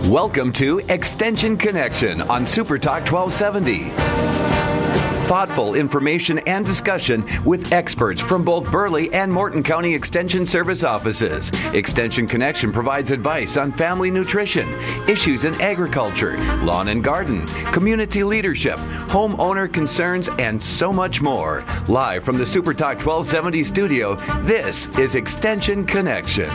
Welcome to Extension Connection on Super Talk 1270. Thoughtful information and discussion with experts from both Burleigh and Morton County Extension Service offices. Extension Connection provides advice on family nutrition, issues in agriculture, lawn and garden, community leadership, homeowner concerns, and so much more. Live from the Super Talk 1270 studio, this is Extension Connection.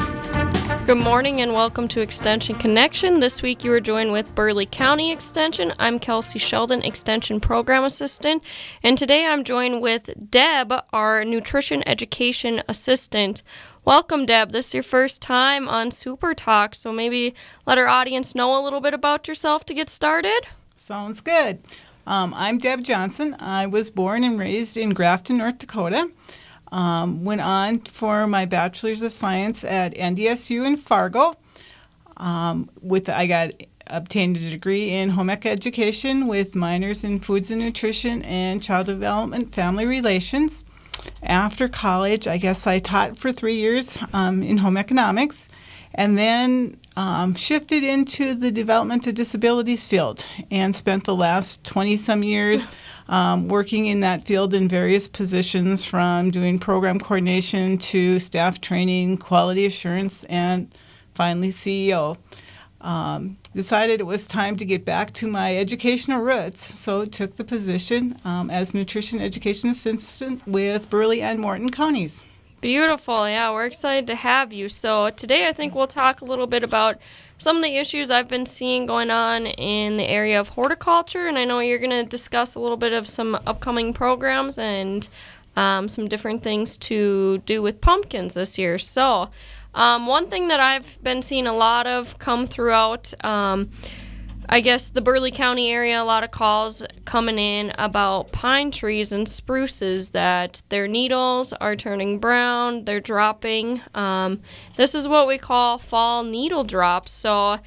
Good morning and welcome to Extension Connection. This week you are joined with Burleigh County Extension. I'm Kelsey Sheldon, Extension Program Assistant, and today I'm joined with Deb, our Nutrition Education Assistant. Welcome, Deb. This is your first time on Super Talk, so maybe let our audience know a little bit about yourself to get started. Sounds good. I'm Deb Johnson. I was born and raised in Grafton, North Dakota. Went on for my Bachelor's of Science at NDSU in Fargo. I obtained a degree in home ec education with minors in foods and nutrition and child development, family relations. After college, I taught for 3 years in home economics, and then shifted into the development of disabilities field and spent the last 20-some years working in that field in various positions, from doing program coordination to staff training, quality assurance, and finally CEO. Decided it was time to get back to my educational roots, so took the position as Nutrition Education Assistant with Burleigh and Morton counties. Beautiful. Yeah, we're excited to have you. So today I think we'll talk a little bit about some of the issues I've been seeing going on in the area of horticulture, and I know you're going to discuss a little bit of some upcoming programs and some different things to do with pumpkins this year. So one thing that I've been seeing a lot of come throughout the Burleigh County area, a lot of calls coming in about pine trees and spruces that their needles are turning brown, they're dropping. This is what we call fall needle drops. So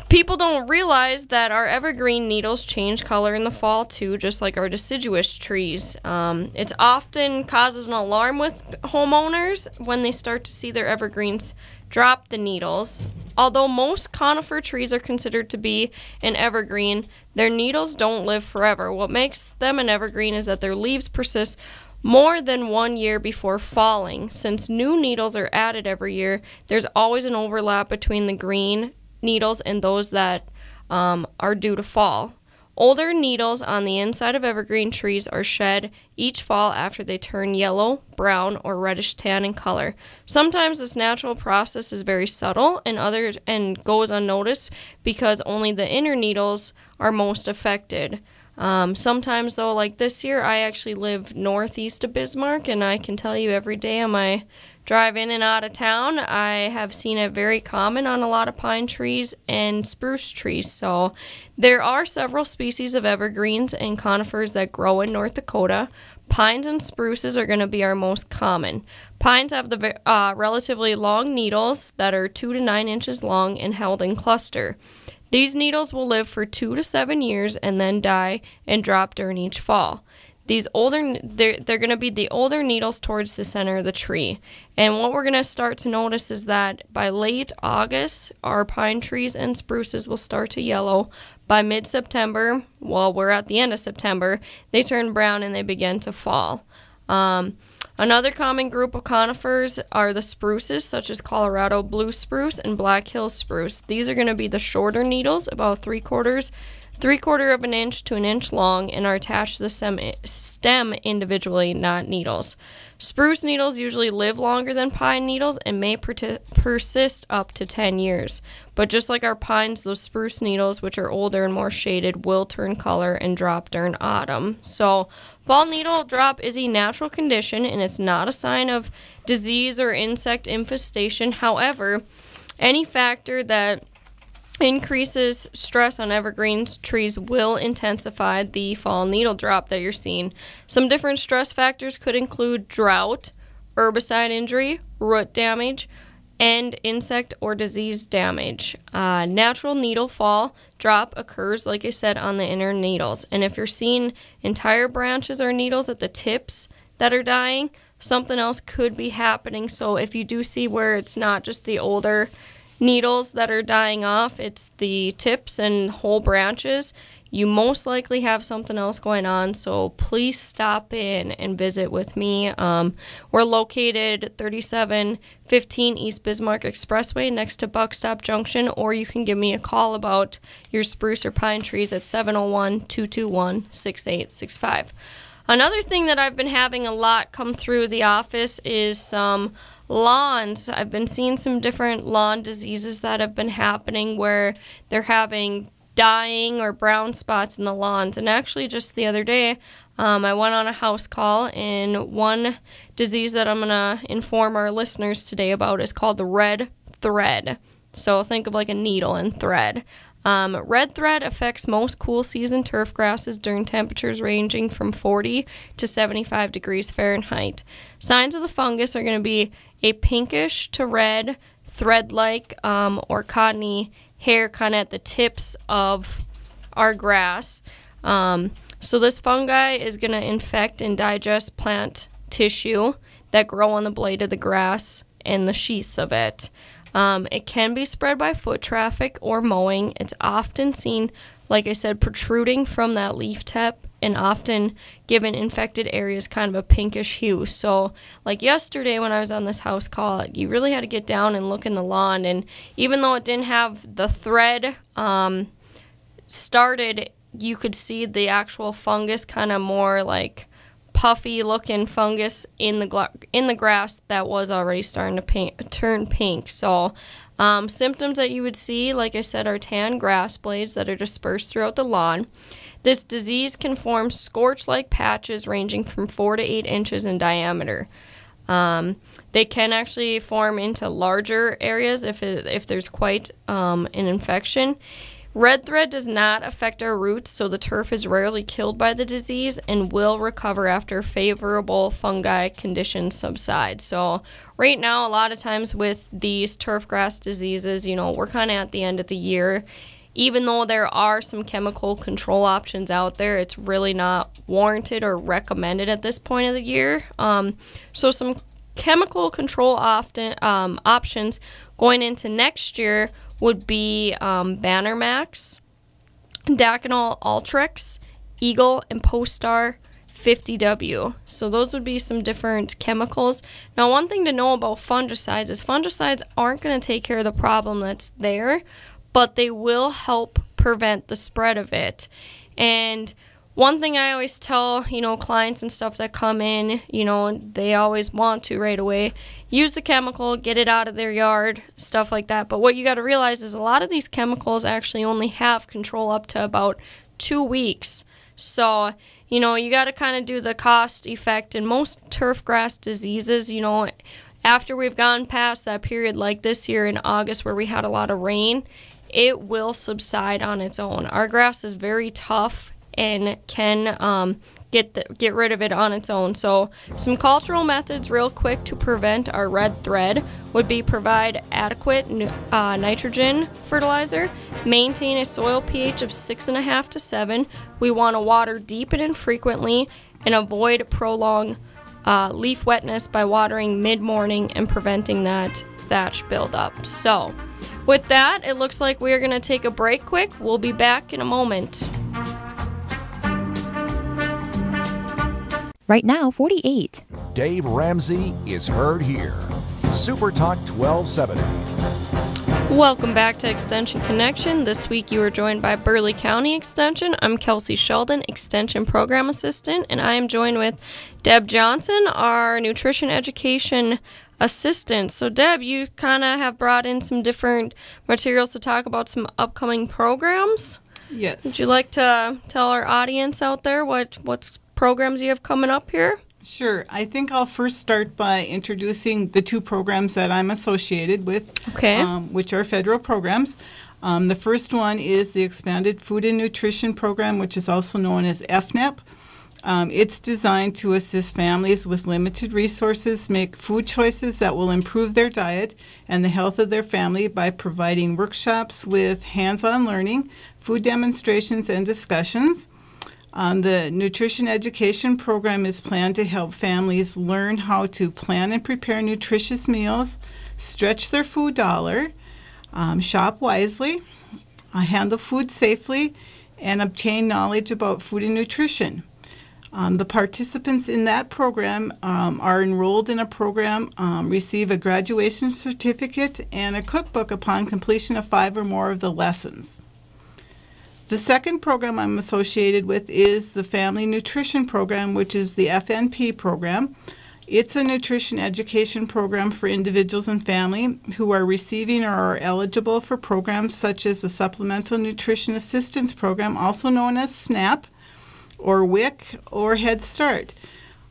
people don't realize that our evergreen needles change color in the fall too, just like our deciduous trees. It often causes an alarm with homeowners when they start to see their evergreens drop the needles. Although most conifer trees are considered to be an evergreen, their needles don't live forever. What makes them an evergreen is that their leaves persist more than 1 year before falling. Since new needles are added every year, there's always an overlap between the green needles and those that are due to fall. Older needles on the inside of evergreen trees are shed each fall after they turn yellow, brown, or reddish tan in color. Sometimes this natural process is very subtle and goes unnoticed because only the inner needles are most affected. Sometimes, though, like this year, I actually live northeast of Bismarck, and I can tell you every day on my drive in and out of town, I have seen it very common on a lot of pine trees and spruce trees. So there are several species of evergreens and conifers that grow in North Dakota. Pines and spruces are going to be our most common. Pines have the relatively long needles that are 2 to 9 inches long and held in cluster. These needles will live for 2 to 7 years and then die and drop during each fall. They're going to be the older needles towards the center of the tree. And what we're going to start to notice is that by late August, our pine trees and spruces will start to yellow. By mid-September, we're at the end of September, they turn brown and they begin to fall. Another common group of conifers are the spruces, such as Colorado blue spruce and Black Hills spruce. These are going to be the shorter needles, about 3/4 of an inch to an inch long, and are attached to the stem individually, not needles. Spruce needles usually live longer than pine needles and may persist up to 10 years. But just like our pines, those spruce needles, which are older and more shaded, will turn color and drop during autumn. So fall needle drop is a natural condition, and it's not a sign of disease or insect infestation. However, any factor that increases stress on evergreen trees will intensify the fall needle drop that you're seeing. Some different stress factors could include drought, herbicide injury, root damage, and insect or disease damage. Natural needle fall drop occurs, like I said, on the inner needles. And if you're seeing entire branches or needles at the tips that are dying, something else could be happening. So if you do see where it's not just the older needles that are dying off. It's the tips and whole branches. You most likely have something else going on, so please stop in and visit with me. We're located 3715 East Bismarck Expressway next to Buckstop Junction, or you can give me a call about your spruce or pine trees at 701-221-6865. Another thing that I've been having a lot come through the office is some lawns. I've been seeing some different lawn diseases that have been happening where they're having dying or brown spots in the lawns. And actually just the other day, I went on a house call, and one disease that I'm going to inform our listeners today about is called the red thread. So think of like a needle and thread. Red thread affects most cool season turf grasses during temperatures ranging from 40 to 75 degrees Fahrenheit. Signs of the fungus are going to be a pinkish to red, thread-like or cottony hair kind of at the tips of our grass. So this fungi is going to infect and digest plant tissue that grow on the blade of the grass and the sheaths of it. It can be spread by foot traffic or mowing. It's often seen, like I said, protruding from that leaf tip and often given infected areas kind of a pinkish hue. So like yesterday when I was on this house call, you really had to get down and look in the lawn. And even though it didn't have the thread started, you could see the actual fungus, kind of more like puffy looking fungus in the grass that was already starting to turn pink. So symptoms that you would see, like I said, are tan grass blades that are dispersed throughout the lawn. This disease can form scorch-like patches ranging from 4 to 8 inches in diameter. They can actually form into larger areas if there's quite an infection. Red thread does not affect our roots, so the turf is rarely killed by the disease and will recover after favorable fungi conditions subside. So right now, a lot of times with these turf grass diseases, we're kind of at the end of the year. Even though there are some chemical control options out there, it's really not warranted or recommended at this point of the year. So some chemical control options going into next year would be Bannermax, Daconal Ultrix, Eagle, and Postar 50W. So those would be some different chemicals. Now, one thing to know about fungicides is fungicides aren't going to take care of the problem that's there, but they will help prevent the spread of it. And one thing I always tell, clients and stuff that come in, they always want to right away use the chemical, get it out of their yard, stuff like that. But what you got to realize is a lot of these chemicals actually only have control up to about 2 weeks. So, you got to kind of do the cost effect. And most turf grass diseases, after we've gone past that period like this year in August where we had a lot of rain, it will subside on its own. Our grass is very tough and can get rid of it on its own. So some cultural methods real quick to prevent our red thread would be provide adequate nitrogen fertilizer, maintain a soil pH of 6.5 to 7. We want to water deep and infrequently, and avoid prolonged leaf wetness by watering mid-morning and preventing that thatch buildup. So with that, it looks like we are going to take a break quick. We'll be back in a moment. Right now, 48. Dave Ramsey is heard here. Super Talk 1270. Welcome back to Extension Connection. This week you are joined by Burleigh County Extension. I'm Kelsey Sheldon, Extension Program Assistant, and I am joined with Deb Johnson, our Nutrition Education Assistant. So Deb, you kind of have brought in some different materials to talk about some upcoming programs. Yes. Would you like to tell our audience out there what programs you have coming up here? Sure. I think I'll first start by introducing the 2 programs that I'm associated with, okay. Which are federal programs. The first one is the Expanded Food and Nutrition Program, which is also known as FNEP. It's designed to assist families with limited resources make food choices that will improve their diet and the health of their family by providing workshops with hands-on learning, food demonstrations, and discussions. The nutrition education program is planned to help families learn how to plan and prepare nutritious meals, stretch their food dollar, shop wisely, handle food safely, and obtain knowledge about food and nutrition. The participants in that program are enrolled in a program, receive a graduation certificate and a cookbook upon completion of 5 or more of the lessons. The second program I'm associated with is the Family Nutrition Program, which is the FNP program. It's a nutrition education program for individuals and family who are receiving or are eligible for programs such as the Supplemental Nutrition Assistance Program, also known as SNAP, or WIC, or Head Start.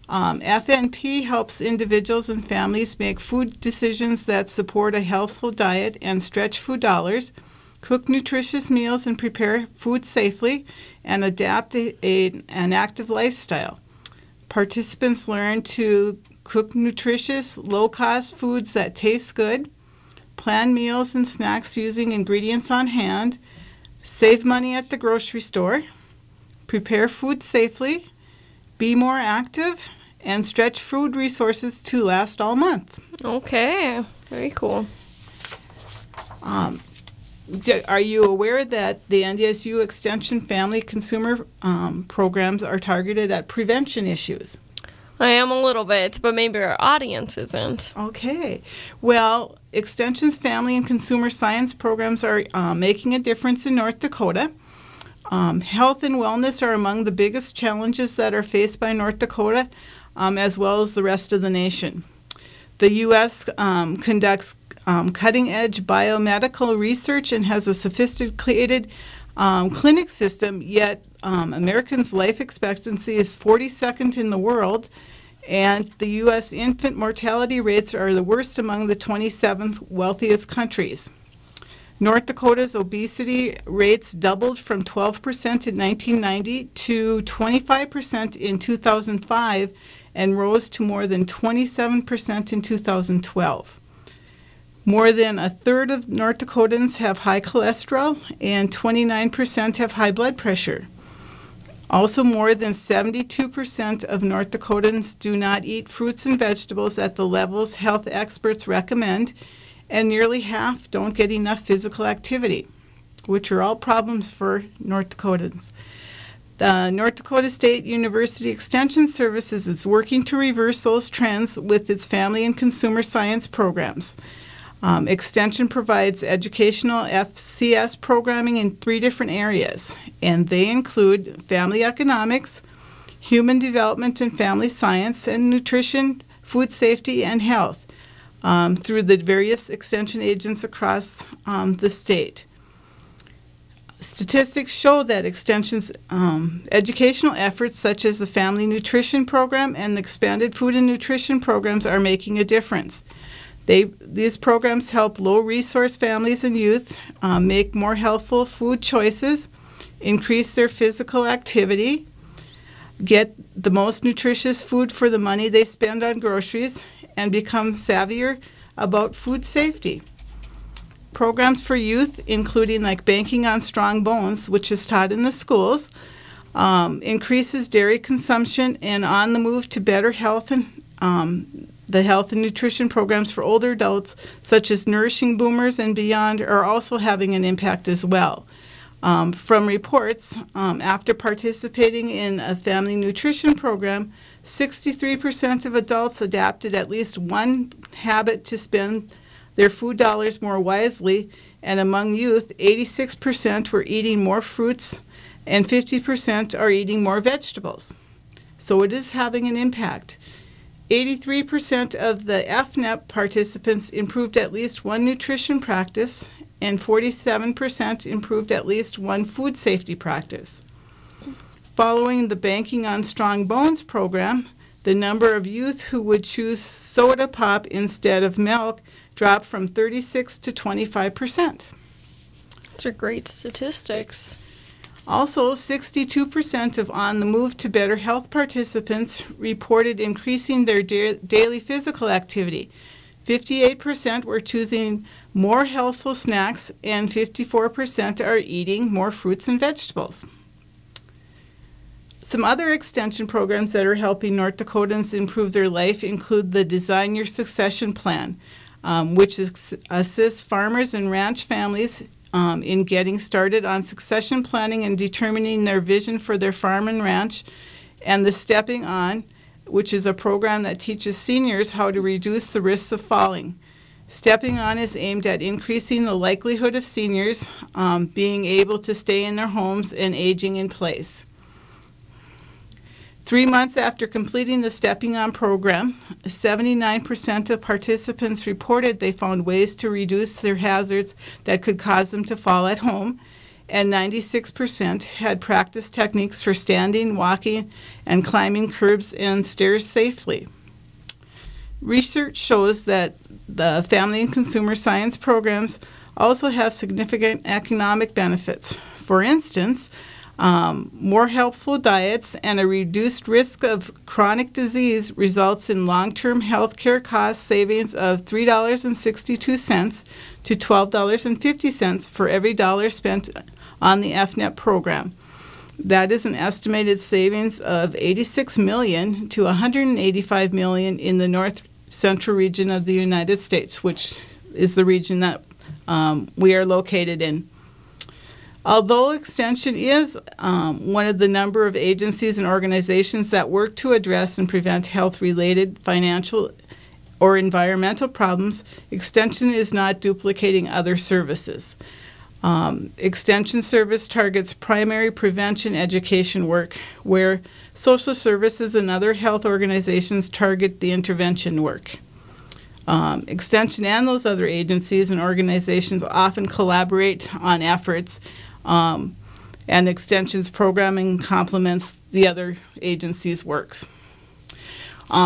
FNP helps individuals and families make food decisions that support a healthful diet and stretch food dollars, cook nutritious meals and prepare food safely, and adapt an active lifestyle. Participants learn to cook nutritious, low-cost foods that taste good, plan meals and snacks using ingredients on hand, save money at the grocery store, prepare food safely, be more active, and stretch food resources to last all month. Okay, very cool. Are you aware that the NDSU Extension Family Consumer programs are targeted at prevention issues? I am a little bit, but maybe our audience isn't. Okay. Well, Extension's Family and Consumer Science programs are making a difference in North Dakota. Health and wellness are among the biggest challenges that are faced by North Dakota, as well as the rest of the nation. The U.S. Conducts cutting-edge biomedical research and has a sophisticated clinic system, yet Americans' life expectancy is 42nd in the world, and the U.S. infant mortality rates are the worst among the 27th wealthiest countries. North Dakota's obesity rates doubled from 12% in 1990 to 25% in 2005 and rose to more than 27% in 2012. More than a third of North Dakotans have high cholesterol and 29% have high blood pressure. Also, more than 72% of North Dakotans do not eat fruits and vegetables at the levels health experts recommend, and nearly half don't get enough physical activity, which are all problems for North Dakotans. The North Dakota State University Extension Services is working to reverse those trends with its family and consumer science programs. Extension provides educational FCS programming in 3 different areas, and they include family economics, human development and family science, and nutrition, food safety, and health through the various extension agents across the state. Statistics show that Extension's educational efforts, such as the Family Nutrition Program and the Expanded Food and Nutrition Programs, are making a difference. These programs help low-resource families and youth make more healthful food choices, increase their physical activity, get the most nutritious food for the money they spend on groceries, and become savvier about food safety. Programs for youth, including like Banking on Strong Bones, which is taught in the schools, increases dairy consumption, and On the Move to Better Health and the health and nutrition programs for older adults, such as Nourishing Boomers and Beyond, are also having an impact as well. From reports, after participating in a family nutrition program, 63% of adults adapted at least one habit to spend their food dollars more wisely, and among youth, 86% were eating more fruits and 50% are eating more vegetables. So it is having an impact. 83% of the FNEP participants improved at least one nutrition practice, and 47% improved at least one food safety practice. Following the Banking on Strong Bones program, the number of youth who would choose soda pop instead of milk dropped from 36 to 25%. Those are great statistics. Also, 62% of On the Move to Better Health participants reported increasing their daily physical activity. 58% were choosing more healthful snacks, and 54% are eating more fruits and vegetables. Some other extension programs that are helping North Dakotans improve their life include the Design Your Succession Plan. which assists farmers and ranch families in getting started on succession planning and determining their vision for their farm and ranch, and the Stepping On, which is a program that teaches seniors how to reduce the risks of falling. Stepping On is aimed at increasing the likelihood of seniors being able to stay in their homes and aging in place. 3 months after completing the Stepping On program, 79% of participants reported they found ways to reduce their hazards that could cause them to fall at home, and 96% had practiced techniques for standing, walking, and climbing curbs and stairs safely. Research shows that the Family and Consumer Science programs also have significant economic benefits. For instance, more helpful diets and a reduced risk of chronic disease results in long-term health care cost savings of $3.62 to $12.50 for every dollar spent on the FNEP program. That is an estimated savings of $86 million to $185 million in the north central region of the United States, which is the region that we are located in. Although Extension is one of the number of agencies and organizations that work to address and prevent health-related, financial, or environmental problems, Extension is not duplicating other services. Extension service targets primary prevention education work, where social services and other health organizations target the intervention work. Extension and those other agencies and organizations often collaborate on efforts, and Extension's programming complements the other agencies' works.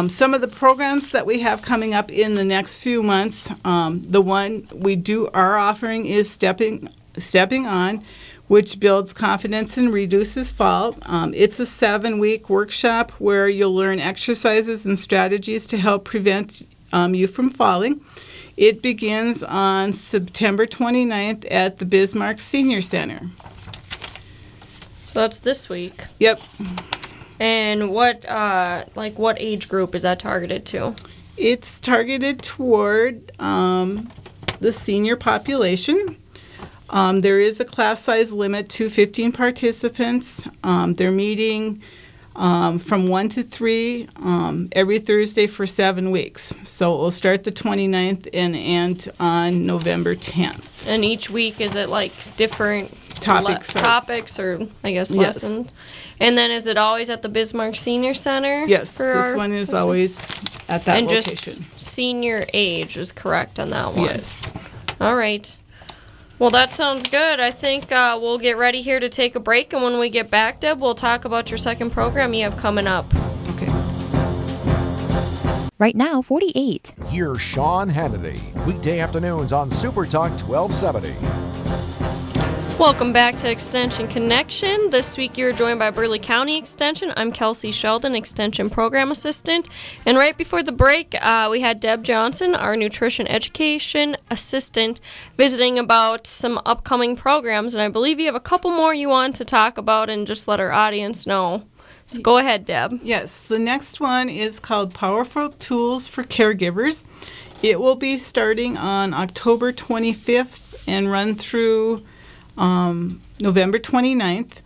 Some of the programs that we have coming up in the next few months, the one we are offering is Stepping On, which builds confidence and reduces fall. It's a 7-week workshop where you'll learn exercises and strategies to help prevent you from falling. It begins on September 29th at the Bismarck Senior Center. So that's this week. Yep. And what age group is that targeted to? It's targeted toward the senior population. There is a class size limit to 15 participants. They're meeting from 1 to 3 every Thursday for 7 weeks. So it will start the 29th and end on November 10th. And each week, is it like different topics or I guess yes. lessons? And then is it always at the Bismarck Senior Center? Yes, this one is always at that and location. And just senior age is correct on that one? Yes. All right. Well, that sounds good. I think we'll get ready here to take a break, and when we get back, Deb, we'll talk about your second program you have coming up. Okay. Right now, 48. Here's Sean Hannity, weekday afternoons on Super Talk 1270. Welcome back to Extension Connection. This week you're joined by Burleigh County Extension. I'm Kelsey Sheldon, Extension Program Assistant. And right before the break, we had Deb Johnson, our Nutrition Education Assistant, visiting about some upcoming programs. And I believe you have a couple more you want to talk about and just let our audience know. So go ahead, Deb. Yes, the next one is called Powerful Tools for Caregivers. It will be starting on October 25th and run through November 29th.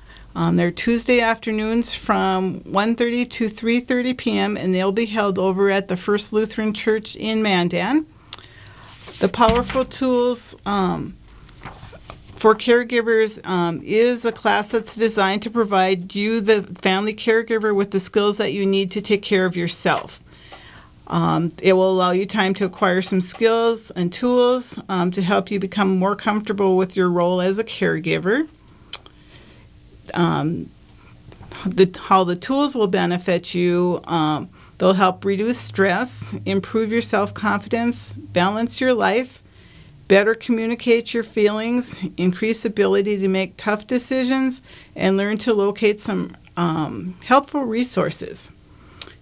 They're Tuesday afternoons from 1:30 to 3:30 p.m. and they'll be held over at the First Lutheran Church in Mandan. The Powerful Tools for Caregivers is a class that's designed to provide you, the family caregiver, with the skills that you need to take care of yourself. It will allow you time to acquire some skills and tools to help you become more comfortable with your role as a caregiver. How the tools will benefit you, they'll help reduce stress, improve your self-confidence, balance your life, better communicate your feelings, increase ability to make tough decisions, and learn to locate some helpful resources.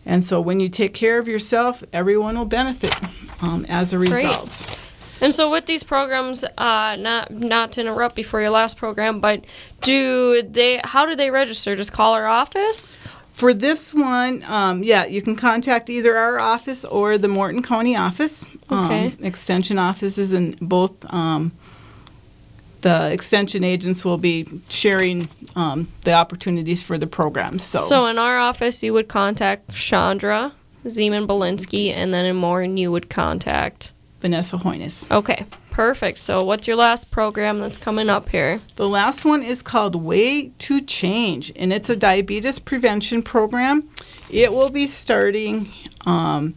And so when you take care of yourself, everyone will benefit as a result. Great. And so with these programs, not to interrupt before your last program, but how do they register? Just call our office? For this one, you can contact either our office or the Morton County office. extension offices, and both the extension agents will be sharing the opportunities for the programs. So in our office, you would contact Chandra Zeman-Belinsky, and then in Morton, you would contact Vanessa Hoynes. Okay, perfect. So what's your last program that's coming up here? The last one is called Way to Change, and it's a diabetes prevention program. It will be starting on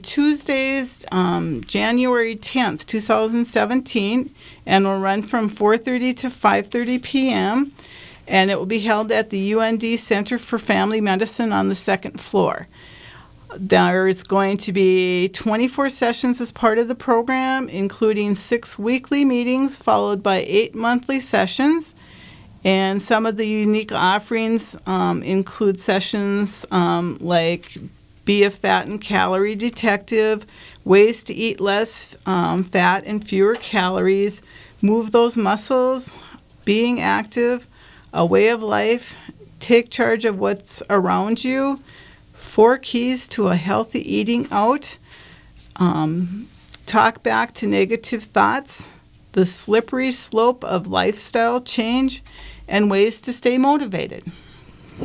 Tuesdays, January 10th, 2017, and will run from 4:30 to 5:30 p.m., and it will be held at the UND Center for Family Medicine on the second floor. There's going to be 24 sessions as part of the program, including 6 weekly meetings followed by 8 monthly sessions. And some of the unique offerings include sessions like Be a Fat and Calorie Detective, Ways to Eat Less Fat and Fewer Calories, Move Those Muscles, Being Active, A Way of Life, Take Charge of What's Around You, 4 Keys to a Healthy Eating Out, Talk Back to Negative Thoughts, The Slippery Slope of Lifestyle Change, and Ways to Stay Motivated.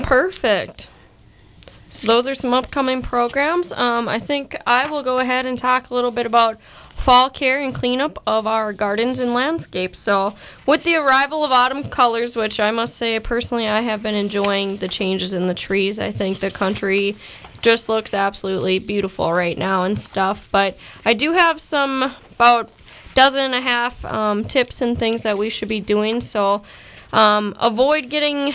Perfect. So those are some upcoming programs. I think I will go ahead and talk a little bit about fall care and cleanup of our gardens and landscapes. So with the arrival of autumn colors, which I must say personally I have been enjoying the changes in the trees. I think the country just looks absolutely beautiful right now and stuff. But I do have some about 12.5 tips and things that we should be doing. So avoid getting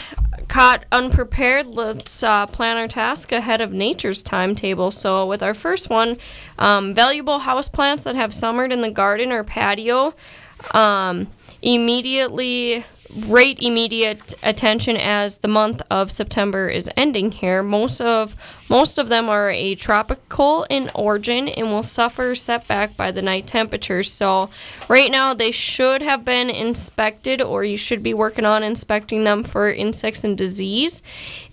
caught unprepared. Let's plan our task ahead of nature's timetable. So with our first one, valuable houseplants that have summered in the garden or patio, rate immediate attention as the month of September is ending here. Most of them are a tropical in origin and will suffer setback by the night temperatures. So right now they should have been inspected, or you should be working on inspecting them for insects and disease.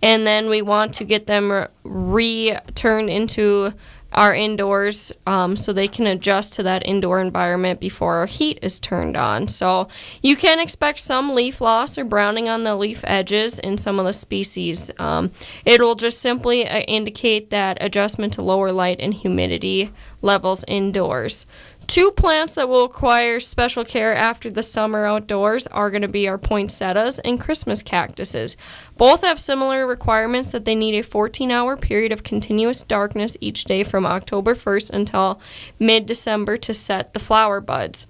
And then we want to get them returned into our indoors so they can adjust to that indoor environment before our heat is turned on. So you can expect some leaf loss or browning on the leaf edges in some of the species. It will just simply indicate that adjustment to lower light and humidity levels indoors. 2 plants that will require special care after the summer outdoors are going to be our poinsettias and Christmas cactuses. Both have similar requirements that they need a 14-hour period of continuous darkness each day from October 1st until mid-December to set the flower buds.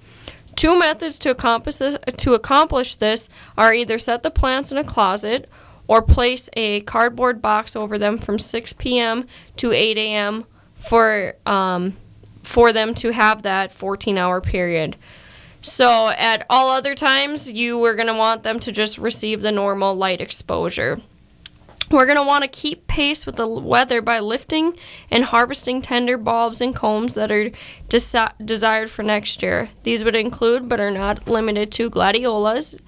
2 methods to accomplish this are either set the plants in a closet or place a cardboard box over them from 6 p.m. to 8 a.m. for them to have that 14-hour period. So at all other times, you are going to want them to just receive the normal light exposure. We're going to want to keep pace with the weather by lifting and harvesting tender bulbs and combs that are desired for next year. These would include, but are not limited to, gladiolas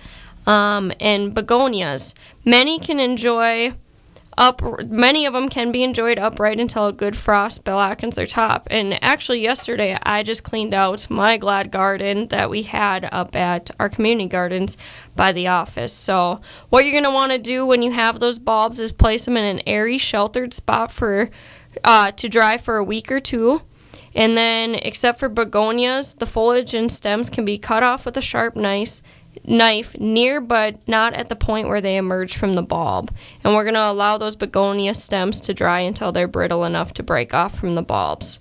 and begonias. Many of them can be enjoyed upright until a good frost blackens their top. And actually yesterday I just cleaned out my glad garden that we had up at our community gardens by the office. So what you're going to want to do when you have those bulbs is place them in an airy, sheltered spot to dry for a week or 2. And then, except for begonias, the foliage and stems can be cut off with a sharp knife near but not at the point where they emerge from the bulb. And we're going to allow those begonia stems to dry until they're brittle enough to break off from the bulbs.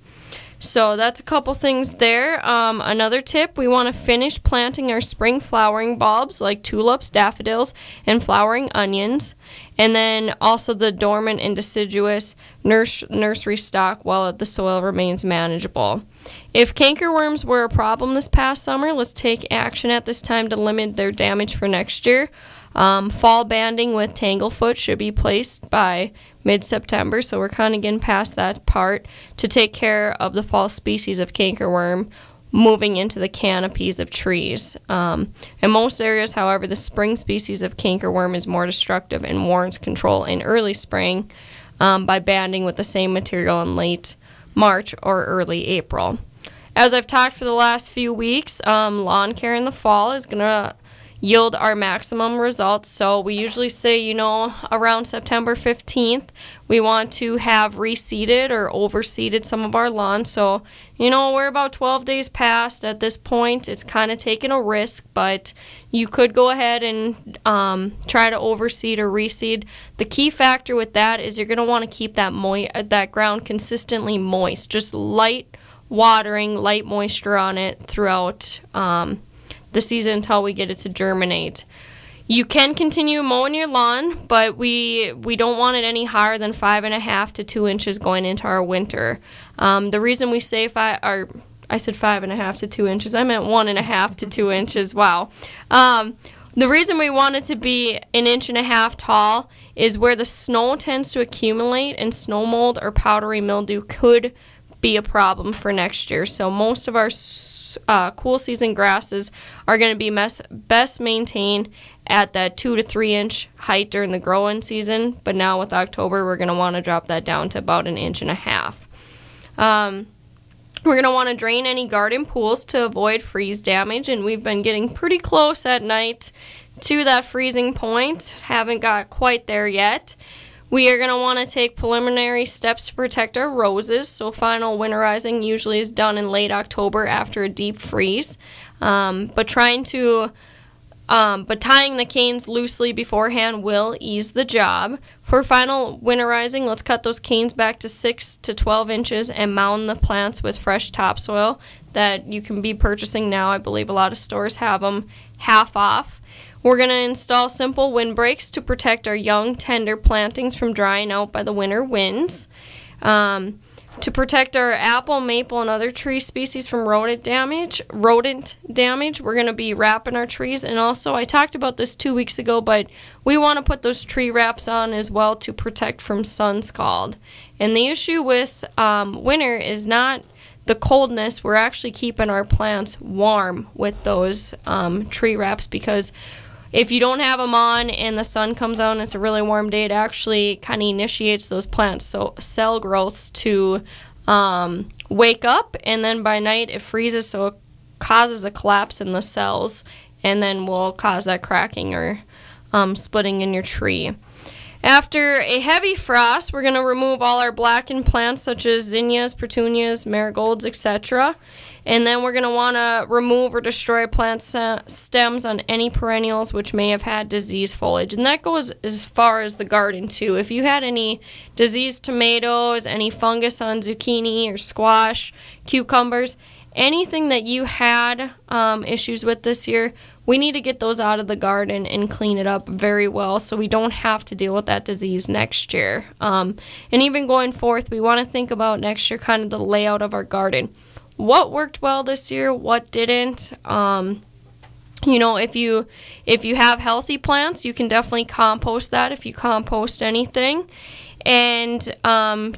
So that's a couple things there. Another tip, we want to finish planting our spring flowering bulbs like tulips, daffodils, and flowering onions. And then also the dormant and deciduous nursery stock while the soil remains manageable. If cankerworms were a problem this past summer, let's take action at this time to limit their damage for next year. Fall banding with tanglefoot should be placed by mid-September, so we're kind of getting past that part to take care of the fall species of cankerworm moving into the canopies of trees. In most areas, however, the spring species of cankerworm is more destructive and warrants control in early spring by banding with the same material in late March or early April. as I've talked for the last few weeks, lawn care in the fall is going to yield our maximum results. So we usually say, you know, around September 15th, we want to have reseeded or overseeded some of our lawns. So, you know, we're about 12 days past at this point. It's kind of taking a risk, but you could go ahead and try to overseed or reseed. The key factor with that is you're going to want to keep that ground consistently moist, just light watering, light moisture on it throughout the season until we get it to germinate. You can continue mowing your lawn, but we don't want it any higher than 5.5 to 2 inches going into our winter. The reason we say I said 5.5 to 2 inches. I meant 1.5 to 2 inches. Wow. The reason we want it to be 1.5 inches tall is where the snow tends to accumulate, and snow mold or powdery mildew could be a problem for next year. So most of our cool season grasses are going to be best maintained at that 2 to 3 inch height during the growing season. But now with October, we're going to want to drop that down to about 1.5 inches. We're going to want to drain any garden pools to avoid freeze damage, and we've been getting pretty close at night to that freezing point. Haven't got quite there yet. We are going to want to take preliminary steps to protect our roses. So final winterizing usually is done in late October after a deep freeze. But tying the canes loosely beforehand will ease the job. For final winterizing, let's cut those canes back to 6 to 12 inches and mound the plants with fresh topsoil that you can be purchasing now. I believe a lot of stores have them half off. We're going to install simple windbreaks to protect our young, tender plantings from drying out by the winter winds. To protect our apple, maple, and other tree species from rodent damage, we're going to be wrapping our trees. And also, I talked about this 2 weeks ago, but we want to put those tree wraps on as well to protect from sun scald. And the issue with winter is not the coldness. We're actually keeping our plants warm with those tree wraps, because if you don't have them on and the sun comes out and it's a really warm day, it actually kind of initiates those plants, so cell growths to wake up, and then by night it freezes, so it causes a collapse in the cells, and then will cause that cracking or splitting in your tree. After a heavy frost, we're going to remove all our blackened plants such as zinnias, petunias, marigolds, etc. And then we're going to want to remove or destroy plant stems on any perennials which may have had diseased foliage. And that goes as far as the garden too. If you had any diseased tomatoes, any fungus on zucchini or squash, cucumbers, anything that you had issues with this year, we need to get those out of the garden and clean it up very well so we don't have to deal with that disease next year. And even going forth, we want to think about next year kind of the layout of our garden. What worked well this year, what didn't. You know, if you have healthy plants, you can definitely compost that if you compost anything. And,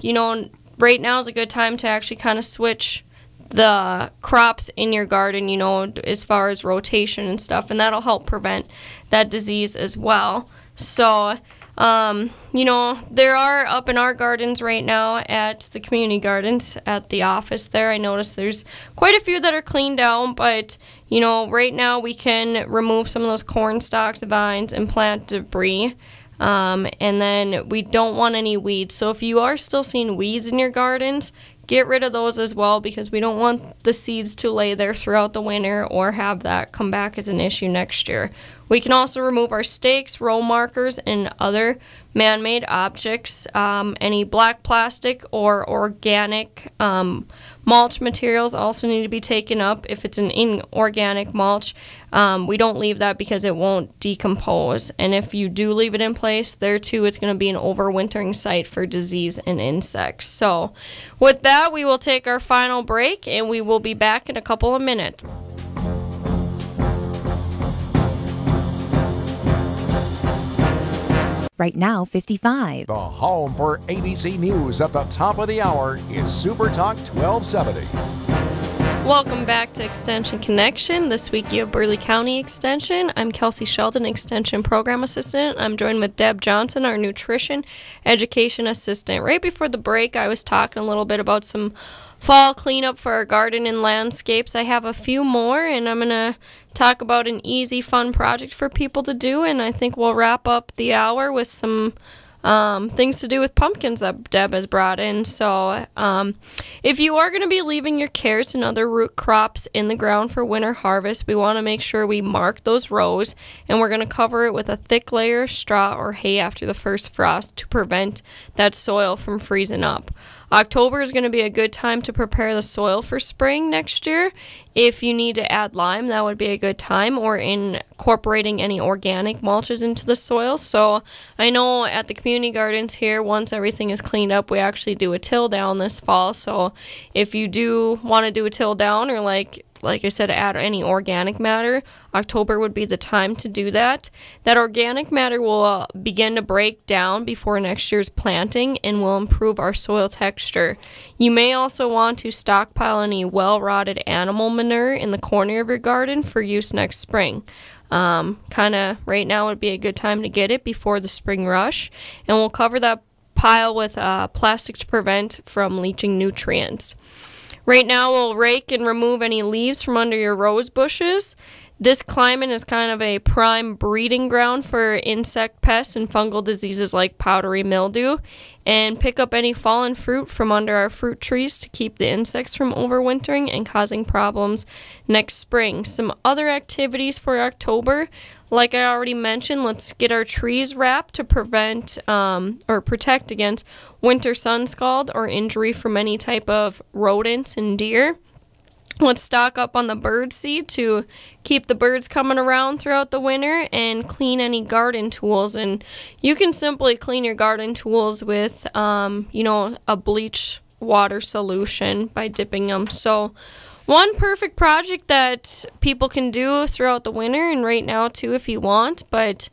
you know, right now is a good time to actually kind of switch the crops in your garden, you know, as far as rotation and stuff, and that'll help prevent that disease as well. So, you know, there are up in our gardens right now at the community gardens at the office there. I noticed there's quite a few that are cleaned out, but, you know, right now we can remove some of those corn stalks, vines, and plant debris. And then we don't want any weeds. So if you are still seeing weeds in your gardens, get rid of those as well, because we don't want the seeds to lay there throughout the winter or have that come back as an issue next year. We can also remove our stakes, row markers, and other man-made objects. Any black plastic or organic mulch materials also need to be taken up. If it's an inorganic mulch, we don't leave that because it won't decompose. And if you do leave it in place, there too it's going to be an overwintering site for disease and insects. So with that, we will take our final break, and we will be back in a couple of minutes. Right now, 55. The home for ABC News at the top of the hour is Super Talk 1270. Welcome back to Extension Connection. This week you have Burleigh County Extension. I'm Kelsey Sheldon, Extension Program Assistant. I'm joined with Deb Johnson, our Nutrition Education Assistant. Right before the break, I was talking a little bit about some fall cleanup for our garden and landscapes. I have a few more, and I'm going to talk about an easy, fun project for people to do, and I think we'll wrap up the hour with some things to do with pumpkins that Deb has brought in. So if you are going to be leaving your carrots and other root crops in the ground for winter harvest, we want to make sure we mark those rows, and we're going to cover it with a thick layer of straw or hay after the first frost to prevent that soil from freezing up. October is going to be a good time to prepare the soil for spring next year. If you need to add lime, that would be a good time, or incorporating any organic mulches into the soil. So I know at the community gardens here, once everything is cleaned up, we actually do a till down this fall. So if you do want to do a till down, or like I said, add any organic matter, October would be the time to do that. That organic matter will begin to break down before next year's planting and will improve our soil texture. You may also want to stockpile any well-rotted animal manure in the corner of your garden for use next spring. Kind of right now would be a good time to get it before the spring rush, and we'll cover that pile with plastic to prevent from leaching nutrients. Right now, we'll rake and remove any leaves from under your rose bushes. This climate is kind of a prime breeding ground for insect pests and fungal diseases like powdery mildew. And pick up any fallen fruit from under our fruit trees to keep the insects from overwintering and causing problems next spring. Some other activities for October, like I already mentioned, let's get our trees wrapped to prevent or protect against winter sun scald or injury from any type of rodents and deer. Let's stock up on the bird seed to keep the birds coming around throughout the winter, and clean any garden tools. And you can simply clean your garden tools with, a bleach water solution by dipping them. So one perfect project that people can do throughout the winter, and right now too if you want, but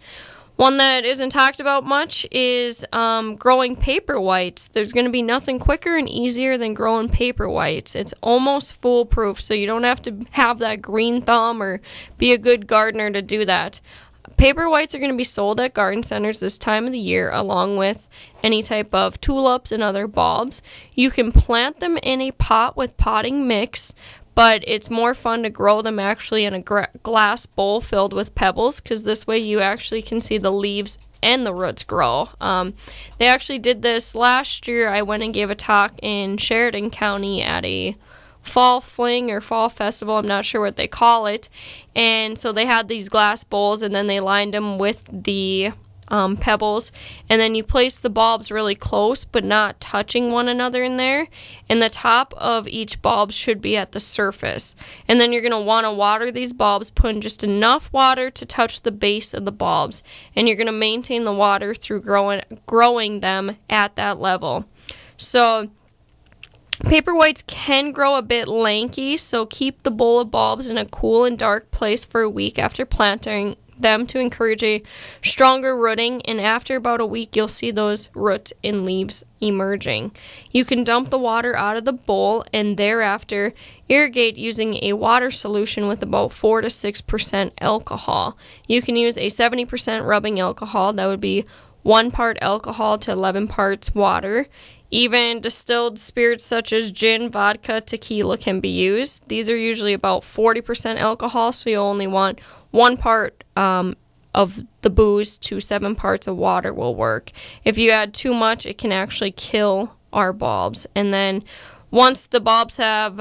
one that isn't talked about much is growing paper whites. There's going to be nothing quicker and easier than growing paper whites. It's almost foolproof, so you don't have to have that green thumb or be a good gardener to do that. Paper whites are going to be sold at garden centers this time of the year, along with any type of tulips and other bulbs. You can plant them in a pot with potting mix, but it's more fun to grow them actually in a glass bowl filled with pebbles, because this way you actually can see the leaves and the roots grow. They actually did this last year. I went and gave a talk in Sheridan County at a fall fling or fall festival. I'm not sure what they call it. And so they had these glass bowls, and then they lined them with the pebbles, and then you place the bulbs really close but not touching one another in there, and the top of each bulb should be at the surface. And then you're going to want to water these bulbs, put in just enough water to touch the base of the bulbs, and you're going to maintain the water through growing them at that level. So paper whites can grow a bit lanky, so keep the bowl of bulbs in a cool and dark place for a week after planting them to encourage a stronger rooting, and after about a week you'll see those roots and leaves emerging. You can dump the water out of the bowl and thereafter irrigate using a water solution with about 4 to 6% alcohol. You can use a 70% rubbing alcohol. That would be 1 part alcohol to 11 parts water. Even distilled spirits such as gin, vodka, tequila can be used. These are usually about 40% alcohol, so you'll only want 1 part of the booze to 7 parts of water will work. If you add too much, it can actually kill our bulbs. And then once the bulbs have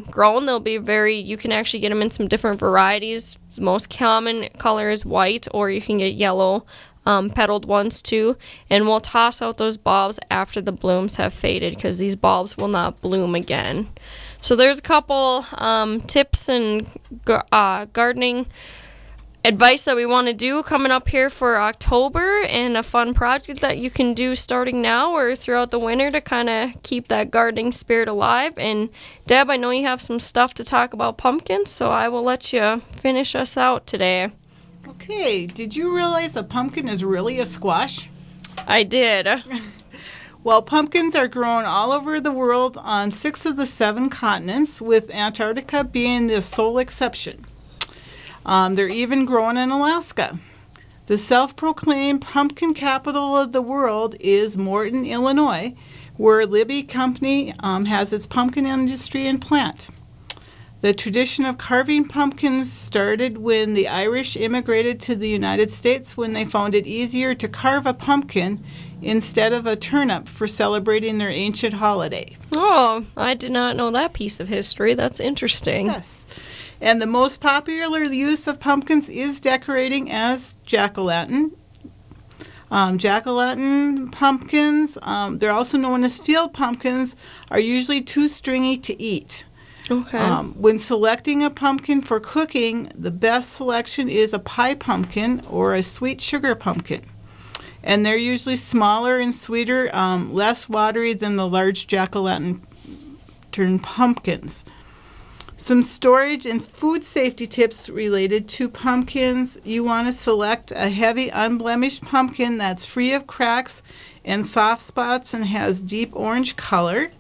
grown, they'll be you can actually get them in some different varieties. The most common color is white, or you can get yellow petaled ones too, and we'll toss out those bulbs after the blooms have faded, because these bulbs will not bloom again. So there's a couple tips and gardening advice that we want to do coming up here for October, and a fun project that you can do starting now or throughout the winter to kind of keep that gardening spirit alive. And Deb, I know you have some stuff to talk about pumpkins, so I will let you finish us out today. Okay, did you realize a pumpkin is really a squash? I did. Well, pumpkins are grown all over the world on 6 of the 7 continents, with Antarctica being the sole exception. They're even grown in Alaska. The self-proclaimed pumpkin capital of the world is Morton, Illinois, where Libby Company has its pumpkin industry and plant. The tradition of carving pumpkins started when the Irish immigrated to the United States, when they found it easier to carve a pumpkin instead of a turnip for celebrating their ancient holiday. Oh, I did not know that piece of history. That's interesting. Yes. And the most popular use of pumpkins is decorating as jack-o'-lantern. Jack-o'-lantern pumpkins, they're also known as field pumpkins, are usually too stringy to eat. Okay. When selecting a pumpkin for cooking, the best selection is a pie pumpkin or a sweet sugar pumpkin. And they're usually smaller and sweeter, less watery than the large jack-o'-lantern pumpkins. Some storage and food safety tips related to pumpkins. You want to select a heavy, unblemished pumpkin that's free of cracks and soft spots and has deep orange color.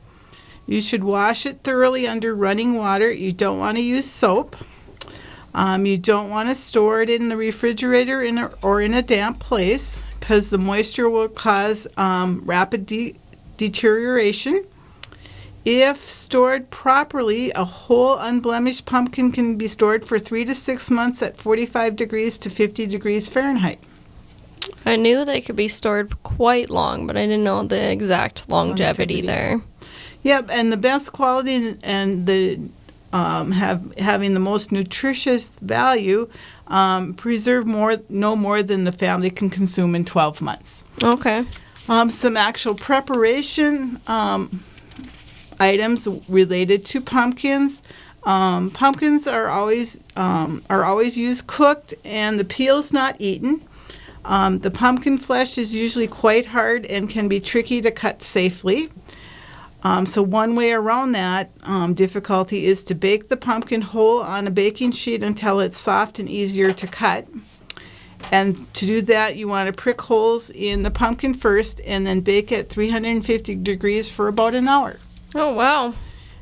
You should wash it thoroughly under running water. You don't want to use soap. You don't want to store it in the refrigerator or in a damp place, because the moisture will cause rapid deterioration. If stored properly, a whole unblemished pumpkin can be stored for 3 to 6 months at 45 degrees to 50 degrees Fahrenheit. I knew they could be stored quite long, but I didn't know the exact longevity there. Yep, and the best quality and the having the most nutritious value preserve no more than the family can consume in 12 months. Okay. Some actual preparation items related to pumpkins. Pumpkins are always used cooked, and the peel's not eaten. The pumpkin flesh is usually quite hard and can be tricky to cut safely. So one way around that difficulty is to bake the pumpkin whole on a baking sheet until it's soft and easier to cut. And to do that, you want to prick holes in the pumpkin first and then bake at 350 degrees for about an hour. Oh, wow.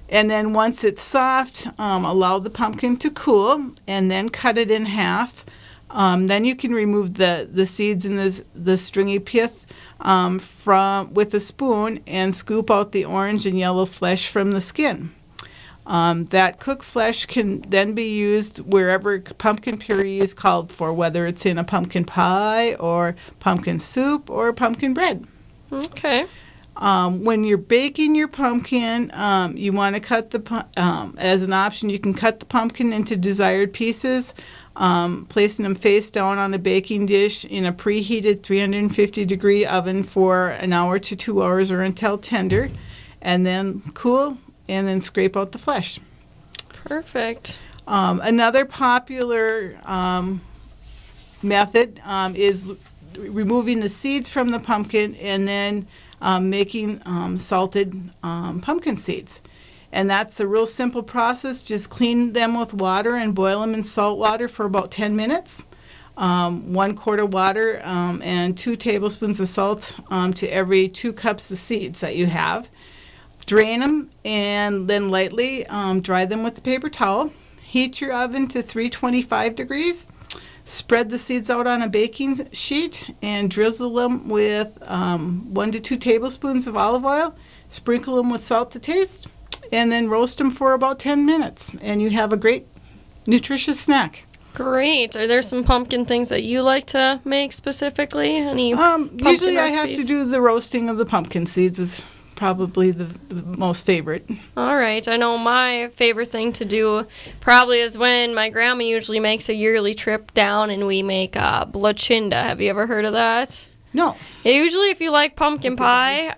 And then once it's soft, allow the pumpkin to cool and then cut it in half. Then you can remove the seeds and the stringy pith with a spoon and scoop out the orange and yellow flesh from the skin. That cooked flesh can then be used wherever pumpkin puree is called for, whether it's in a pumpkin pie or pumpkin soup or pumpkin bread. Okay. When you're baking your pumpkin, you want to cut as an option, you can cut the pumpkin into desired pieces, placing them face down on a baking dish in a preheated 350-degree oven for an hour to 2 hours or until tender, and then cool, and then scrape out the flesh. Perfect. Another popular method is removing the seeds from the pumpkin and then making salted pumpkin seeds. And that's a real simple process. Just clean them with water and boil them in salt water for about 10 minutes. 1 quart of water and 2 tablespoons of salt to every 2 cups of seeds that you have. Drain them and then lightly dry them with a paper towel. Heat your oven to 325 degrees. Spread the seeds out on a baking sheet and drizzle them with 1 to 2 tablespoons of olive oil. Sprinkle them with salt to taste, and then roast them for about 10 minutes. And you have a great, nutritious snack. Great. Are there some pumpkin things that you like to make specifically? Any usually I have recipes? to do the roasting of the pumpkin seeds is probably the most favorite. All right. I know my favorite thing to do probably is when my grandma usually makes a yearly trip down and we make blachinda. Have you ever heard of that? No. Usually if you like pumpkin pie,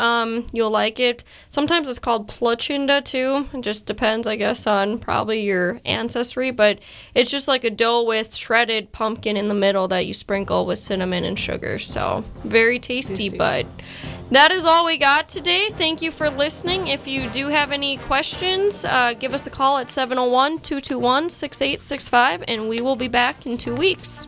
you'll like it. Sometimes it's called plachinda too. It just depends, I guess, on probably your ancestry. But it's just like a dough with shredded pumpkin in the middle that you sprinkle with cinnamon and sugar. So very tasty. But that is all we got today. Thank you for listening. If you do have any questions, give us a call at 701-221-6865, and we will be back in 2 weeks.